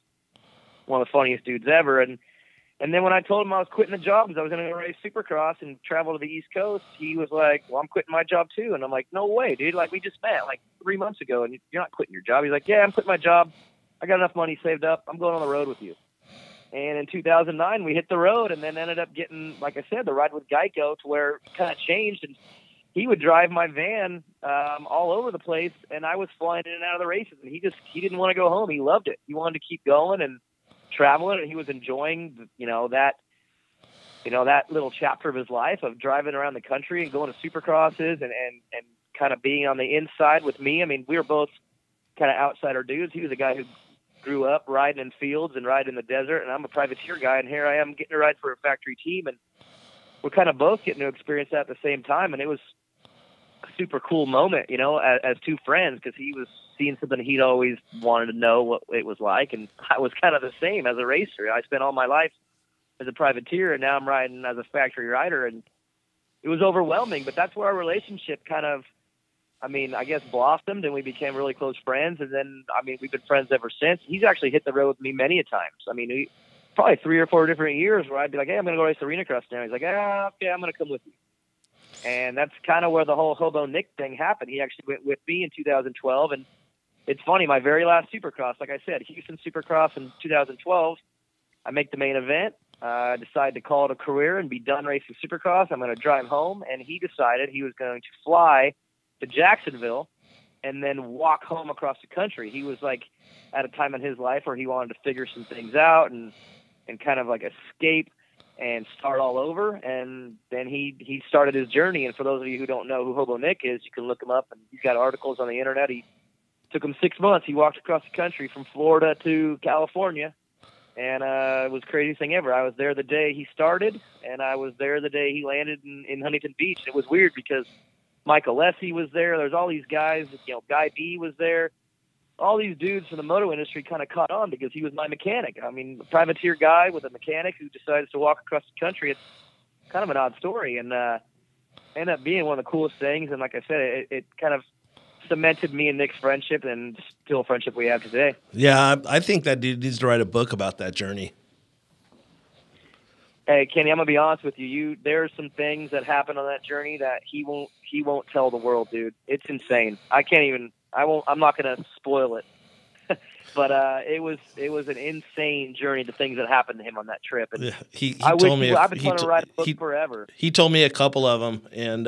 one of the funniest dudes ever. And then when I told him I was quitting the job because I was going to go race Supercross and travel to the East Coast, he was like, well, I'm quitting my job too. And I'm like, no way, dude. Like, we just met like 3 months ago, and you're not quitting your job. He's like, yeah, I'm quitting my job. I got enough money saved up. I'm going on the road with you. And in 2009, we hit the road and then ended up getting, like I said, the ride with Geico to where it kind of changed. And he would drive my van all over the place, and I was flying in and out of the races. And he didn't want to go home. He loved it. He wanted to keep going and traveling, and he was enjoying, that little chapter of his life of driving around the country and going to Supercrosses and kind of being on the inside with me. I mean, we were both kind of outsider dudes. He was a guy who grew up riding in fields and riding in the desert, and I'm a privateer guy, and here I am getting to ride for a factory team, and we're kind of both getting to experience that at the same time, and it was a super cool moment, as two friends, because he was seeing something he'd always wanted to know what it was like, and I was kind of the same as a racer. I spent all my life as a privateer, and now I'm riding as a factory rider, and it was overwhelming, but that's where our relationship kind of, I guess blossomed, and we became really close friends, and then, we've been friends ever since. He's actually hit the road with me many a times. Probably 3 or 4 different years where I'd be like, hey, I'm going to go race Arena Cross now. He's like, okay, I'm going to come with you. And that's kind of where the whole Hobo Nick thing happened. He actually went with me in 2012, and it's funny, my very last Supercross, like I said, Houston Supercross in 2012, I make the main event, decide to call it a career and be done racing Supercross. I'm going to drive home, and he decided he was going to fly to Jacksonville and then walk home across the country. He was like at a time in his life where he wanted to figure some things out and kind of like escape and start all over. And then he started his journey. And for those of you who don't know who Hobo Nick is, you can look him up, and he's got articles on the internet. He took him 6 months. He walked across the country from Florida to California, and it was the craziest thing ever. I was there the day he started, and I was there the day he landed in Huntington Beach. And it was weird because Michael Lessie was there. There's all these guys, Guy B was there. All these dudes from the moto industry kind of caught on because he was my mechanic. A privateer guy with a mechanic who decides to walk across the country. It's kind of an odd story, and ended up being one of the coolest things. And like I said, it kind of cemented me and Nick's friendship, and still a friendship we have today.
Yeah, I think that dude needs to write a book about that journey.
Hey, Kenny, I'm gonna be honest with you. There's some things that happened on that journey that he won't tell the world, dude. It's insane. I'm not gonna spoil it. But it was an insane journey, the things that happened to him on that trip. And
yeah, he told me
I've been trying to write a book forever.
He told me a couple of them, and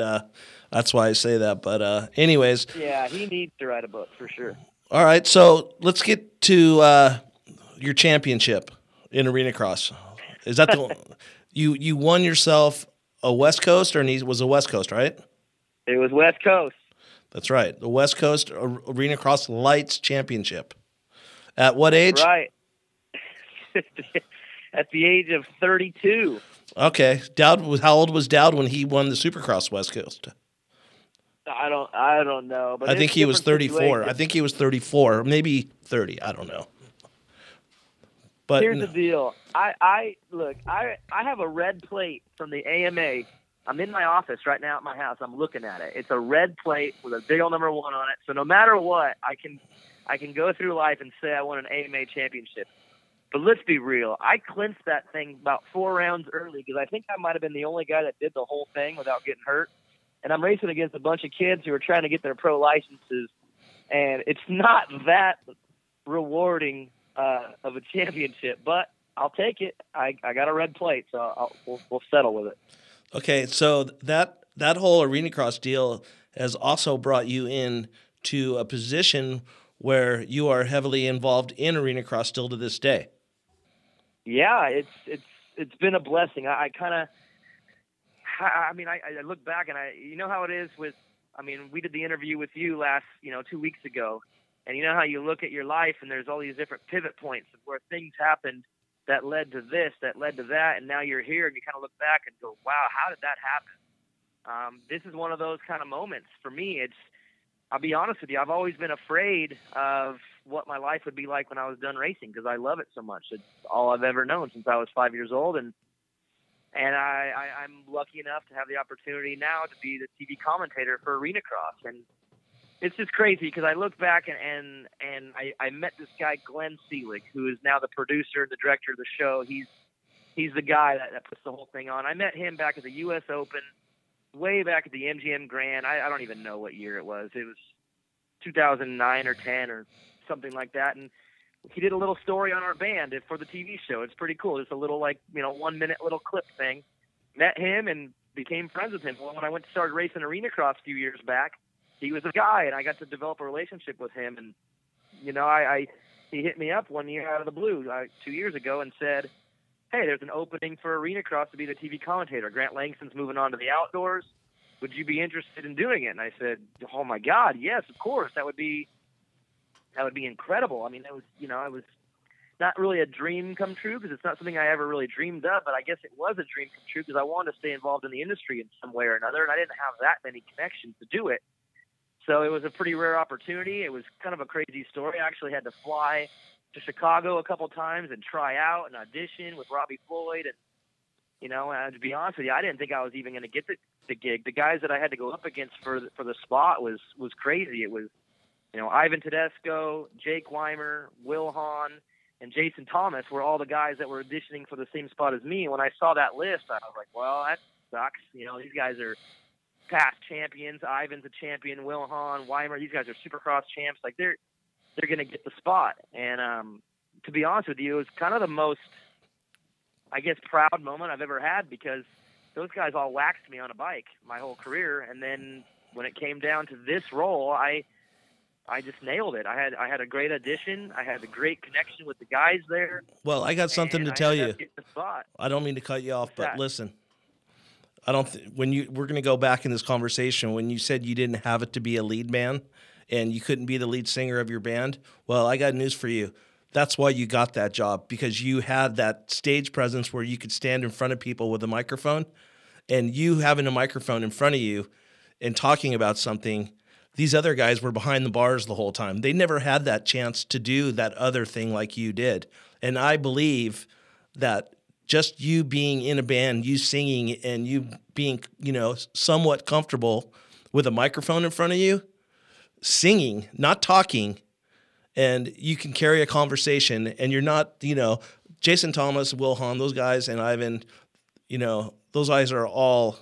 that's why I say that. But anyways.
Yeah, he needs to write a book for sure.
All right, so let's get to your championship in Arena Cross. Is that the you won yourself a West Coast, or was a West Coast, right?
It was West Coast.
That's right. The West Coast Arena Cross Lights Championship. At what age?
Right. At the age of 32.
Okay. How old was Dowd when he won the Supercross West Coast?
I don't know. But
I think he was 34. I think he was 34, maybe 30. I don't know. But
here's the deal. I have a red plate from the AMA. I'm in my office right now at my house. I'm looking at it. It's a red plate with a big old number 1 on it. So no matter what, I can go through life and say I won an AMA championship. But let's be real. I clinched that thing about 4 rounds early because I think I might have been the only guy that did the whole thing without getting hurt. And I'm racing against a bunch of kids who are trying to get their pro licenses. And it's not that rewarding of a championship, but I'll take it. I got a red plate, so we'll settle with it.
Okay, so that whole Arena Cross deal has also brought you in to a position where you are heavily involved in Arena Cross still to this day.
Yeah, it's been a blessing. I look back and you know how it is with. We did the interview with you last 2 weeks ago, and you know how you look at your life and there's all these different pivot points where things happened that led to this, that led to that, and now you're here and you kind of look back and go, wow, how did that happen? This is one of those kind of moments. For me, I'll be honest with you, I've always been afraid of what my life would be like when I was done racing because I love it so much. It's all I've ever known since I was 5 years old, and I'm lucky enough to have the opportunity now to be the TV commentator for Arena Cross. And it's just crazy because I look back and I met this guy, Glenn Seelig, who is now the producer and the director of the show. He's the guy that puts the whole thing on. I met him back at the U.S. Open, way back at the MGM Grand. I don't even know what year it was. It was 2009 or 10 or something like that. And he did a little story on our band for the TV show. It's pretty cool. It's a little 1 minute little clip thing. Met him and became friends with him. Well, when I went to start racing Arena Cross a few years back, he was a guy, and I got to develop a relationship with him. And he hit me up one year out of the blue 2 years ago and said, "Hey, there's an opening for Arena Cross to be the TV commentator. Grant Langston's moving on to the outdoors. Would you be interested in doing it?" And I said, "Oh my God, yes, of course. That would be incredible." It was not really a dream come true because it's not something I ever really dreamed of, but I guess it was a dream come true because I wanted to stay involved in the industry in some way or another, and I didn't have that many connections to do it. So it was a pretty rare opportunity. It was kind of a crazy story. I actually had to fly to Chicago a couple times and try out and audition with Robbie Floyd. And, to be honest with you, I didn't think I was even going to get the gig. The guys that I had to go up against for the spot was crazy. It was, Ivan Tedesco, Jake Weimer, Will Hahn, and Jason Thomas were all the guys that were auditioning for the same spot as me. And when I saw that list, I was like, well, that sucks. These guys are past champions. Ivan's a champion. Will Hahn, Weimer, these guys are Supercross champs. Like they're going to get the spot. And to be honest with you, it was kind of the most, I guess, proud moment I've ever had because those guys all waxed me on a bike my whole career. And then when it came down to this role, I just nailed it. I had a great audition. I had a great connection with the guys there.
Well, I got something to tell you. I don't mean to cut you off,
What's
but
that?
Listen. We're going to go back in this conversation when you said you didn't have it to be a lead man and you couldn't be the lead singer of your band. Well, I got news for you. That's why you got that job, because you had that stage presence where you could stand in front of people with a microphone, and you having a microphone in front of you and talking about something. These other guys were behind the bars the whole time. They never had that chance to do that other thing like you did. And I believe that just you being in a band, you singing, and you being, somewhat comfortable with a microphone in front of you, singing, not talking, and you can carry a conversation, and you're not, Jason Thomas, Will Hahn, those guys, and Ivan, those guys are all,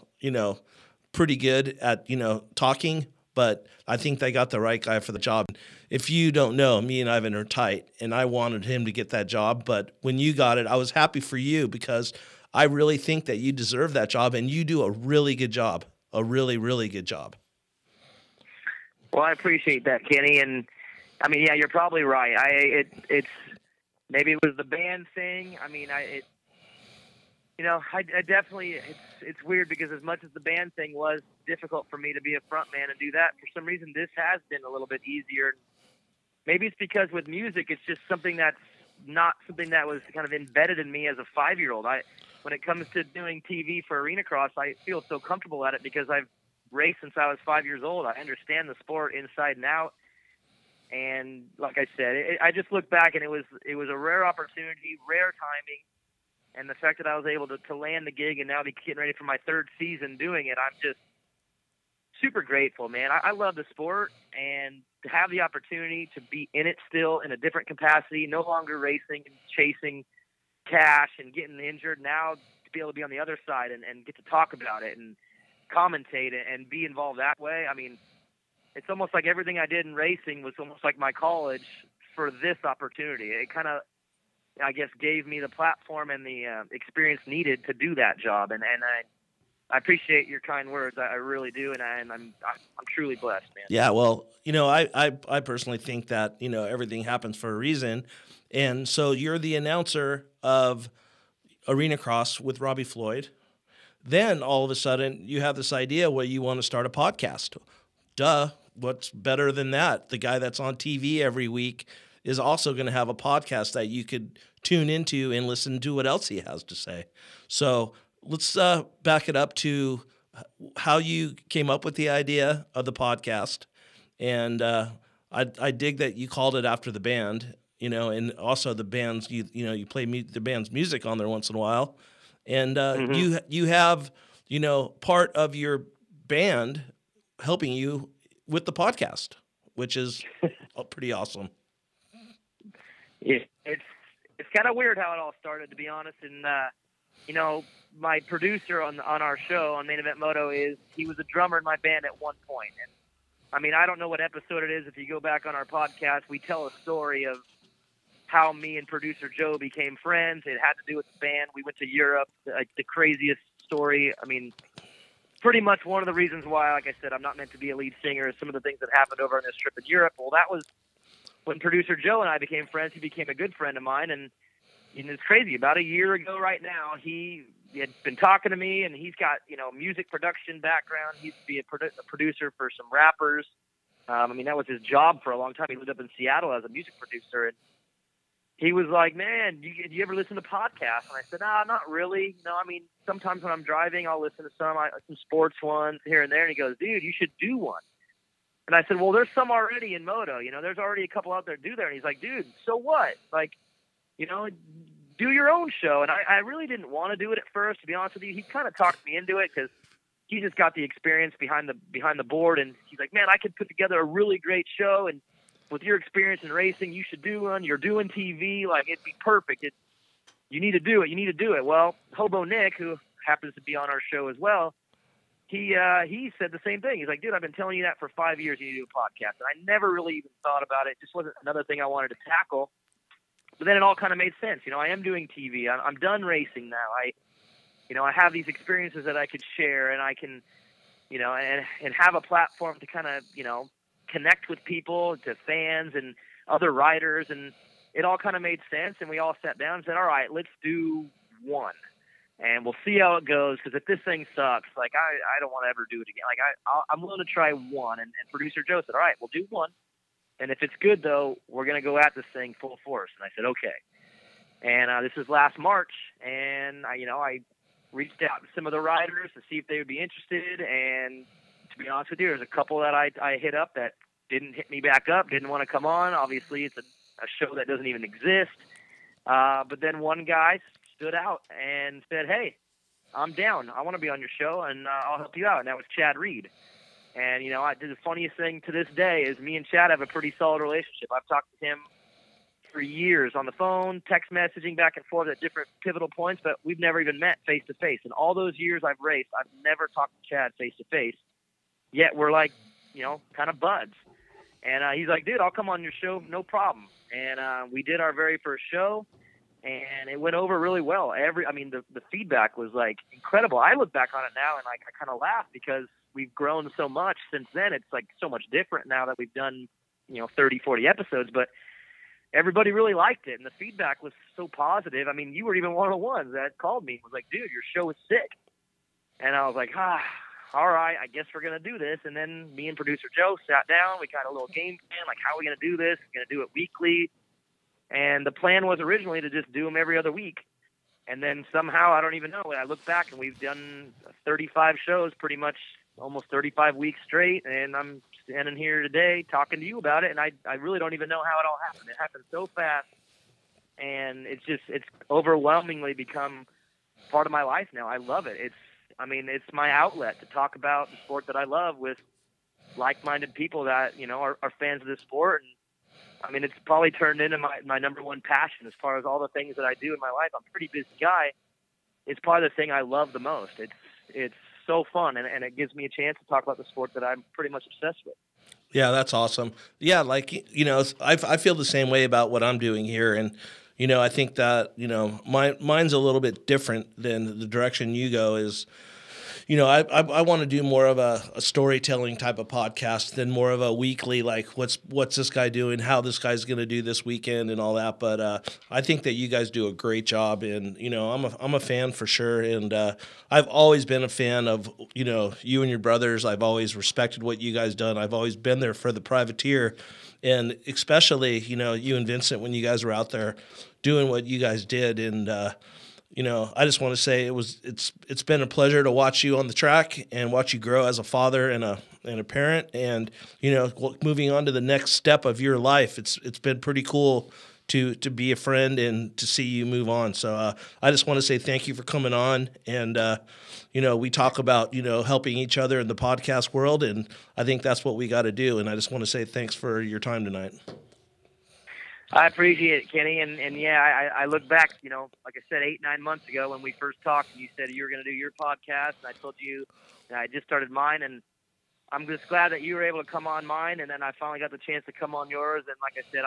pretty good at, talking, but I think they got the right guy for the job. If you don't know, me and Ivan are tight, and I wanted him to get that job. But when you got it, I was happy for you because I really think that you deserve that job, and you do a really good job, a really, really good job.
Well, I appreciate that, Kenny. And, yeah, you're probably right. It's maybe it was the band thing. I definitely, it's weird because as much as the band thing was difficult for me to be a front man and do that, for some reason this has been a little bit easier. Maybe it's because with music, it's just something that's not something that was kind of embedded in me as a 5-year-old. When it comes to doing TV for arena cross, I feel so comfortable at it because I've raced since I was 5 years old. I understand the sport inside and out. And like I said, I just look back and it was a rare opportunity, rare timing. And the fact that I was able to land the gig and now be getting ready for my 3rd season doing it, I'm just super grateful, man. I love the sport, and to have the opportunity to be in it still in a different capacity, no longer racing and chasing cash and getting injured, now to be able to be on the other side and get to talk about it and commentate it and be involved that way. I mean, it's almost like everything I did in racing was almost like my college for this opportunity. It kind of, I guess, gave me the platform and the experience needed to do that job. And I appreciate your kind words. I really do. And I'm truly blessed, man.
Yeah. Well, I personally think that, everything happens for a reason. And so you're the announcer of Arena Cross with Robbie Floyd. Then all of a sudden you have this idea where you want to start a podcast. Duh. What's better than that? The guy that's on TV every week is also going to have a podcast that you could tune into and listen to what else he has to say. So let's back it up to how you came up with the idea of the podcast. And I dig that you called it after the band, and also the band's, you play the band's music on there once in a while. And you have, part of your band helping you with the podcast, which is pretty awesome.
Yeah, it's kind of weird how it all started, to be honest. And my producer on our show on Main Event Moto he was a drummer in my band at one point. And I mean, I don't know what episode it is. If you go back on our podcast, we tell a story of how me and producer Joe became friends. It had to do with the band. We went to Europe, like the craziest story. I mean, pretty much one of the reasons why, like I said, I'm not meant to be a lead singer is some of the things that happened over on this trip in Europe. Well, that was when producer Joe and I became friends. He became a good friend of mine, and it's crazy. About a year ago right now, he had been talking to me, and he's got, music production background. He used to be a producer for some rappers. I mean, that was his job for a long time. He lived up in Seattle as a music producer, and he was like, man, do you ever listen to podcasts? And I said, nah, not really. I mean, sometimes when I'm driving, I'll listen to some sports ones here and there. And he goes, dude, you should do one. And I said, well, there's some already in Moto. There's already a couple out there do there. And he's like, dude, so what? Like, do your own show. And I really didn't want to do it at first, to be honest with you. He kind of talked me into it because he just got the experience behind the board. And he's like, man, I could put together a really great show. And with your experience in racing, you should do one. You're doing TV. Like, it'd be perfect. You need to do it. You need to do it. Well, Hobo Nick, who happens to be on our show as well, he said the same thing. He's like, dude, I've been telling you that for 5 years. You need to do a podcast. And I never really even thought about it. It just wasn't another thing I wanted to tackle. But then it all kind of made sense. I am doing TV. I'm done racing now. I have these experiences that I could share, and I can, and have a platform to kind of, connect with people, to fans and other riders. And it all kind of made sense. And we all sat down and said, all right, let's do one. And we'll see how it goes. Because if this thing sucks, like, I don't want to ever do it again. Like, I'm willing to try one. And producer Joe said, all right, we'll do one. And if it's good, though, we're going to go at this thing full force. And I said, okay. And this was last March. And, I reached out to some of the riders to see if they would be interested. And to be honest with you, there's a couple that I hit up that didn't hit me back up, didn't want to come on. Obviously, it's a show that doesn't even exist. But then one guy stood out and said, hey, I'm down. I want to be on your show, and I'll help you out. And that was Chad Reed. And, I did the funniest thing to this day is me and Chad have a pretty solid relationship. I've talked to him for years on the phone, text messaging back and forth at different pivotal points, but we've never even met face to face. And all those years I've raced, I've never talked to Chad face to face. Yet we're like, kind of buds. And he's like, dude, I'll come on your show, no problem. And we did our very first show, and it went over really well. The feedback was like incredible. I look back on it now and I kind of laugh because we've grown so much since then. It's like so much different now that we've done, 30, 40 episodes, but everybody really liked it, and the feedback was so positive. I mean, you were even one of the ones that called me and was like, dude, your show is sick. And I was like, all right, I guess we're going to do this. And then me and producer Joe sat down. We got a little game plan, like, how are we going to do this? We're going to do it weekly. And the plan was originally to just do them every other week. And then somehow, I don't even know, I look back and we've done 35 shows, pretty much almost 35 weeks straight. And I'm standing here today talking to you about it. And I really don't even know how it all happened. It happened so fast. And it's overwhelmingly become part of my life now. I love it. It's my outlet to talk about the sport that I love with like-minded people that, you know, are fans of this sport. And I mean, it's probably turned into my number one passion as far as all the things that I do in my life. I'm a pretty busy guy. It's probably the thing I love the most. It's so fun, and it gives me a chance to talk about the sport that I'm pretty much obsessed with.
Yeah, that's awesome. Yeah, like, you know, I feel the same way about what I'm doing here. And, you know, I think that, you know, mine's a little bit different than the direction you go is, you know, I want to do more of a storytelling type of podcast than more of a weekly, like what's this guy doing, how this guy's going to do this weekend and all that. But I think that you guys do a great job, and, you know, I'm a fan for sure. And I've always been a fan of, you know, you and your brothers. I've always respected what you guys done. I've always been there for the privateer, and especially, you know, you and Vincent when you guys were out there doing what you guys did. And you know, I just want to say it's been a pleasure to watch you on the track and watch you grow as a father and a parent, and, you know, moving on to the next step of your life. It's been pretty cool to be a friend and to see you move on. So I just want to say thank you for coming on. And you know, we talk about, you know, helping each other in the podcast world, and I think that's what we got to do. And I just want to say thanks for your time tonight.
I appreciate it, Kenny. And yeah, I look back, you know, like I said, 8-9 months ago when we first talked, and you said you were going to do your podcast, and I told you I just started mine, and I'm just glad that you were able to come on mine, and then I finally got the chance to come on yours. And like I said,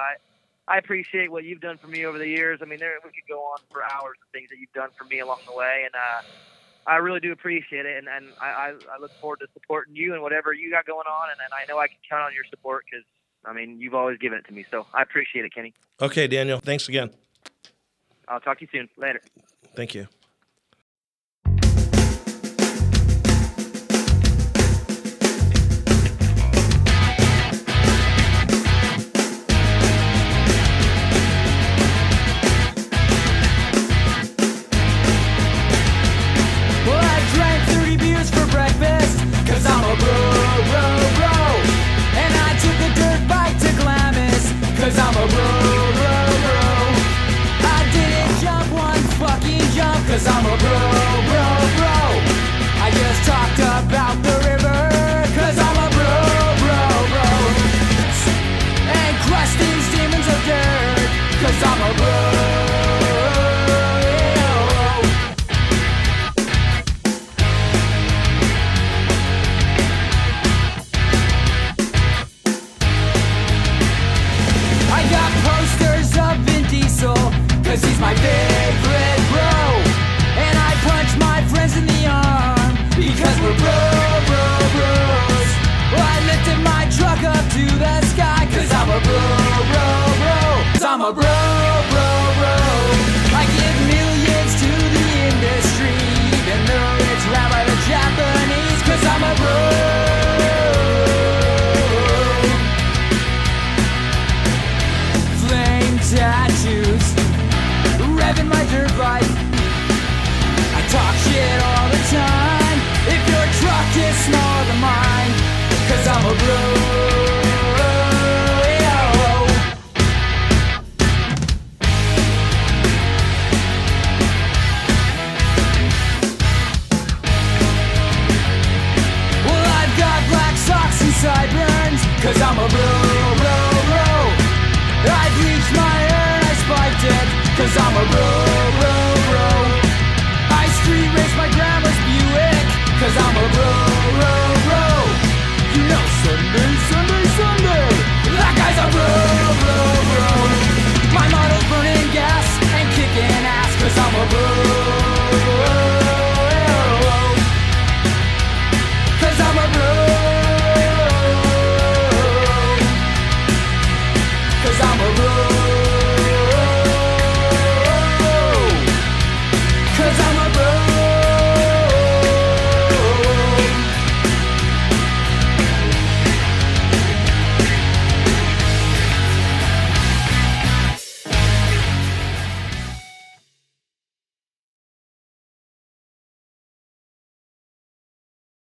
I appreciate what you've done for me over the years. I mean, we could go on for hours of things that you've done for me along the way, and I really do appreciate it. And I look forward to supporting you and whatever you got going on, and I know I can count on your support because, I mean, you've always given it to me, so I appreciate it, Kenny.
Okay, Daniel. Thanks again.
I'll talk to you soon. Later.
Thank you.
Well, I drank 30 beers for breakfast, 'cause I'm a bro. And I took a dirt bike to Glamis, 'cause I'm a bro. I didn't jump one fucking jump, 'cause I'm a bro. I just talked about the river, 'cause I'm a bro. And crushed these demons of dirt, 'cause I'm a bro. Cause he's my favorite bro. And I punch my friends in the arm, because we're bros. Well, I lifted my truck up to the sky, 'cause I'm a bro. 'Cause I'm a bro. I give millions to the industry, even though it's run by the Japanese, 'cause I'm a bro. Flame tattoos, revving my dirt bike. I talk shit all the time. If your truck is smaller than mine, 'cause I'm a bro. Well, I've got black socks and sideburns, 'cause I'm a bro. I bleached my hair and I spiked it, 'cause I'm a bro. I street race my grandma's Buick, 'cause I'm a bro.